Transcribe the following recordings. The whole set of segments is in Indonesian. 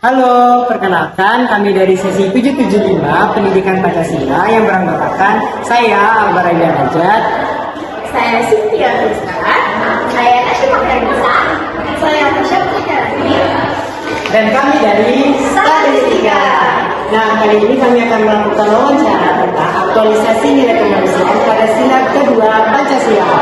Halo, perkenalkan kami dari sesi 775 Pendidikan Pancasila yang beranggotakan saya Albar Najat. Saya Cynthia Rizka. Saya Ashima Karnisa. Saya Tasya Putri. Dan kami dari Statistika. Nah, kali ini kami akan melakukan wawancara tentang aktualisasi nilai kemanusiaan pada sila kedua Pancasila.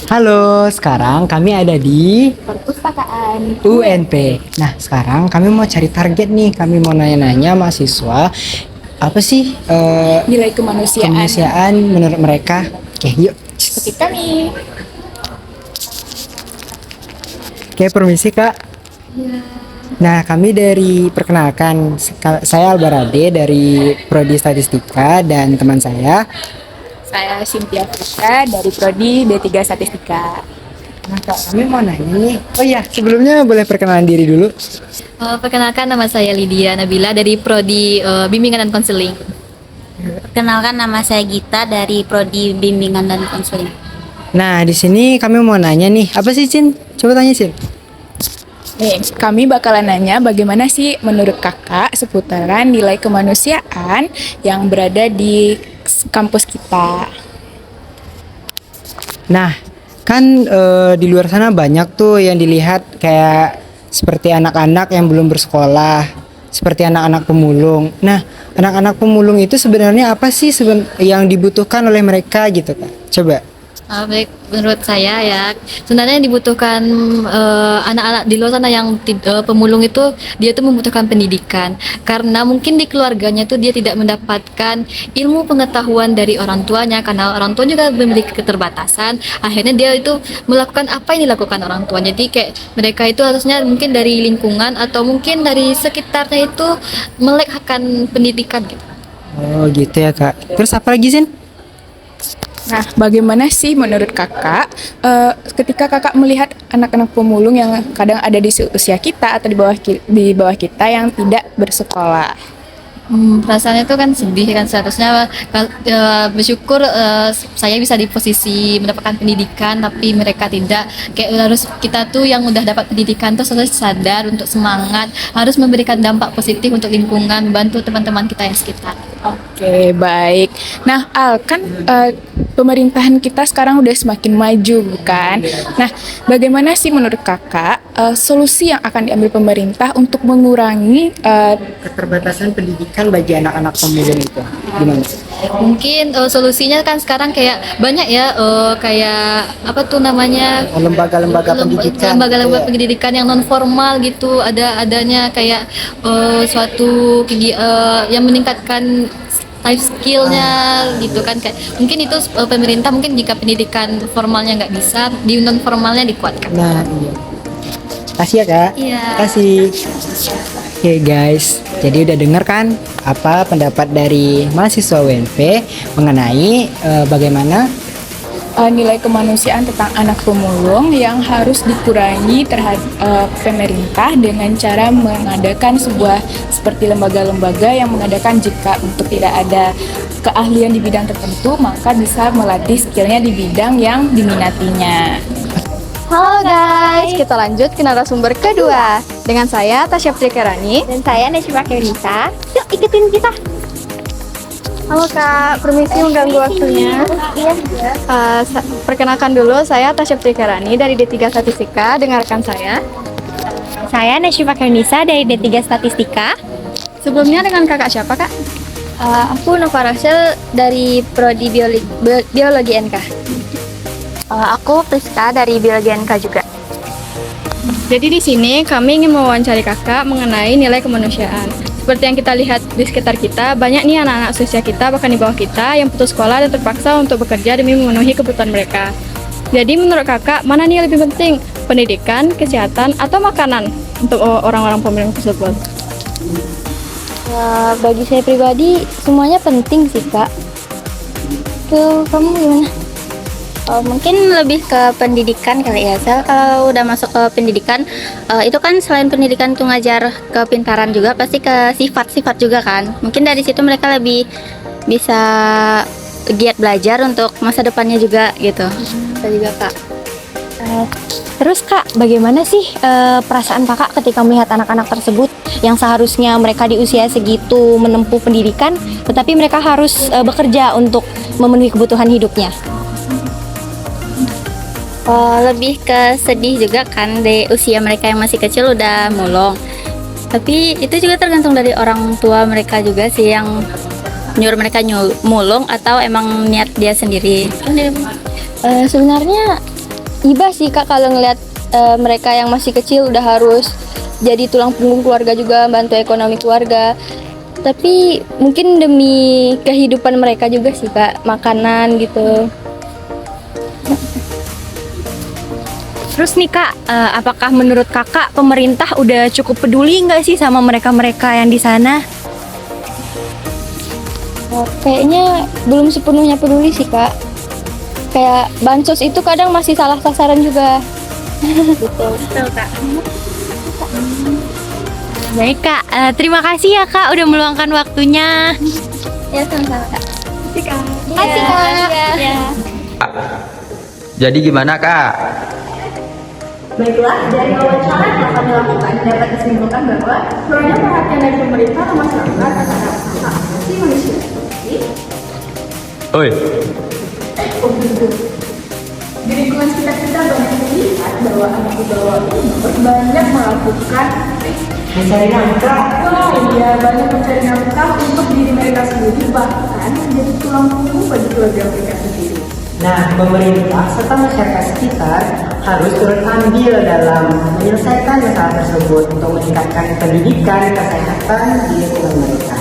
Halo, sekarang kami ada di Perpustakaan UNP. Nah, sekarang kami mau cari target nih. Kami mau nanya-nanya mahasiswa apa sih nilai kemanusiaan kemanusiaan menurut mereka. Oke, yuk. seperti kami. Oke, permisi Kak. Nah, kami dari perkenalkan, saya Albarade dari Prodi Statistika dan teman saya. Saya Cynthia Rizka dari Prodi D3 Statistika. Nah, Kak, kami mau nanya nih. Oh iya, sebelumnya boleh perkenalan diri dulu. Perkenalkan, nama saya Lydia Nabila dari Prodi Bimbingan dan Konseling. Perkenalkan, nama saya Gita dari Prodi Bimbingan dan Konseling. Nah, di sini kami mau nanya nih, apa sih Cin? Coba tanya Cin. Nih, kami bakalan nanya bagaimana sih menurut kakak seputaran nilai kemanusiaan yang berada di kampus kita. Nah, kan di luar sana banyak tuh yang dilihat kayak seperti anak-anak yang belum bersekolah, seperti anak-anak pemulung. Nah, anak-anak pemulung itu sebenarnya apa sih yang dibutuhkan oleh mereka gitu Kak? Coba. Baik, menurut saya ya, sebenarnya yang dibutuhkan anak-anak di luar sana yang pemulung itu, dia tuh membutuhkan pendidikan. Karena mungkin di keluarganya tuh dia tidak mendapatkan ilmu pengetahuan dari orang tuanya, karena orang tua juga memiliki keterbatasan. Akhirnya dia itu melakukan apa yang dilakukan orang tua. Jadi kayak mereka itu harusnya mungkin dari lingkungan atau mungkin dari sekitarnya itu melek akan pendidikan gitu. Oh, gitu ya Kak. Terus apa lagi Cin? Nah, bagaimana sih menurut kakak ketika kakak melihat anak-anak pemulung yang kadang ada di usia kita atau di bawah kita yang tidak bersekolah? Perasaannya itu kan sedih kan, seharusnya bersyukur saya bisa di posisi mendapatkan pendidikan, tapi mereka tidak. Kayak harus kita tuh yang udah dapat pendidikan tuh harus sadar untuk semangat, harus memberikan dampak positif untuk lingkungan, membantu teman-teman kita yang sekitar. Oke, baik. Nah, Al, kan pemerintahan kita sekarang udah semakin maju, bukan? Nah, bagaimana sih menurut kakak solusi yang akan diambil pemerintah untuk mengurangi Keterbatasan pendidikan bagi anak-anak pemulung itu gimana? Mungkin solusinya kan sekarang kayak banyak ya, kayak apa tuh namanya, Lembaga-lembaga pendidikan. lembaga-lembaga Iya. pendidikan yang non formal gitu, adanya kayak suatu yang meningkatkan life skillnya gitu kan, kayak mungkin itu pemerintah mungkin jika pendidikan formalnya nggak bisa, di non formalnya dikuatkan. Nah, iya. Kasih ya Kak. Iya. Kasih. Oke guys, jadi udah denger kan apa pendapat dari mahasiswa UNP mengenai bagaimana nilai kemanusiaan tentang anak pemulung yang harus dikurangi terhadap pemerintah dengan cara mengadakan sebuah seperti lembaga-lembaga yang mengadakan jika untuk tidak ada keahlian di bidang tertentu maka bisa melatih skillnya di bidang yang diminatinya. Halo guys, kita lanjut ke narasumber kedua. Dengan saya Tasya Putri Kerani Dan saya Neshima Karnisa. Yuk ikutin kita. Halo Kak, permisi mengganggu waktunya. Perkenalkan dulu, saya Tasya Putri Kerani dari D3 Statistika. Dengarkan saya. Saya Neshima Karnisa dari D3 Statistika. Sebelumnya dengan kakak siapa Kak? Aku Nova Rachel dari Prodi Biologi NK. Aku Priska dari Biologi NK juga. Jadi di sini kami ingin mewawancari kakak mengenai nilai kemanusiaan. Seperti yang kita lihat di sekitar kita, banyak nih anak-anak seusia kita, bahkan di bawah kita, yang putus sekolah dan terpaksa untuk bekerja demi memenuhi kebutuhan mereka. Jadi menurut kakak, mana nih yang lebih penting? Pendidikan, kesehatan, atau makanan untuk orang-orang pemulung tersebut? Bagi saya pribadi, semuanya penting sih kak. Kamu gimana? Mungkin lebih ke pendidikan kali ya. Sel kalau udah masuk ke pendidikan itu kan selain pendidikan tuh ngajar kepintaran juga pasti ke sifat-sifat juga kan. Mungkin dari situ mereka lebih bisa giat belajar untuk masa depannya juga gitu. Bisa juga kak. Terus Kak, bagaimana sih perasaan Kakak ketika melihat anak-anak tersebut yang seharusnya mereka di usia segitu menempuh pendidikan, tetapi mereka harus bekerja untuk memenuhi kebutuhan hidupnya? Lebih ke sedih juga kan, di usia mereka yang masih kecil udah mulung. Tapi itu juga tergantung dari orang tua mereka juga sih, yang nyuruh mereka mulung atau emang niat dia sendiri. Sebenarnya iba sih Kak kalau ngelihat mereka yang masih kecil udah harus jadi tulang punggung keluarga juga, bantu ekonomi keluarga. Tapi mungkin demi kehidupan mereka juga sih Kak, makanan gitu. Terus nih Kak, apakah menurut Kakak pemerintah udah cukup peduli nggak sih sama mereka-mereka yang di sana? Kayaknya belum sepenuhnya peduli sih Kak. Kayak bansos itu kadang masih salah sasaran juga. Betul Kak. Baik Kak, terima kasih ya Kak udah meluangkan waktunya. Ya sama-sama Kak. Kasih Kak. Jadi gimana Kak? Baiklah, dari wawancara yang telah kami lakukan dapat disimpulkan bahwa kurangnya perhatian dari pemerintah dan masyarakat terhadap hak asasi manusia. Oi, Di lingkungan sekitar kita banyak melihat bahwa anak di bawah umur banyak melakukan Mencari nafkah. wah iya banyak mencari nafkah untuk diri mereka sendiri, bahkan menjadi tulang punggung bagi keluarga mereka sendiri. Nah, pemerintah serta masyarakat sekitar harus turut andil dalam menyelesaikan masalah tersebut untuk meningkatkan pendidikan kesehatan di lingkungan mereka.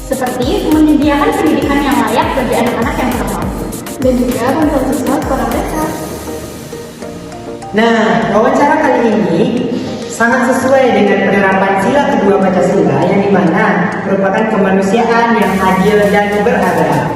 Seperti menyediakan pendidikan yang layak bagi anak-anak yang kurang mampu dan juga bantuan sosial kepada mereka. Nah, wawancara kali ini sangat sesuai dengan penerapan sila kedua Pancasila yang dimana merupakan kemanusiaan yang adil dan beradab.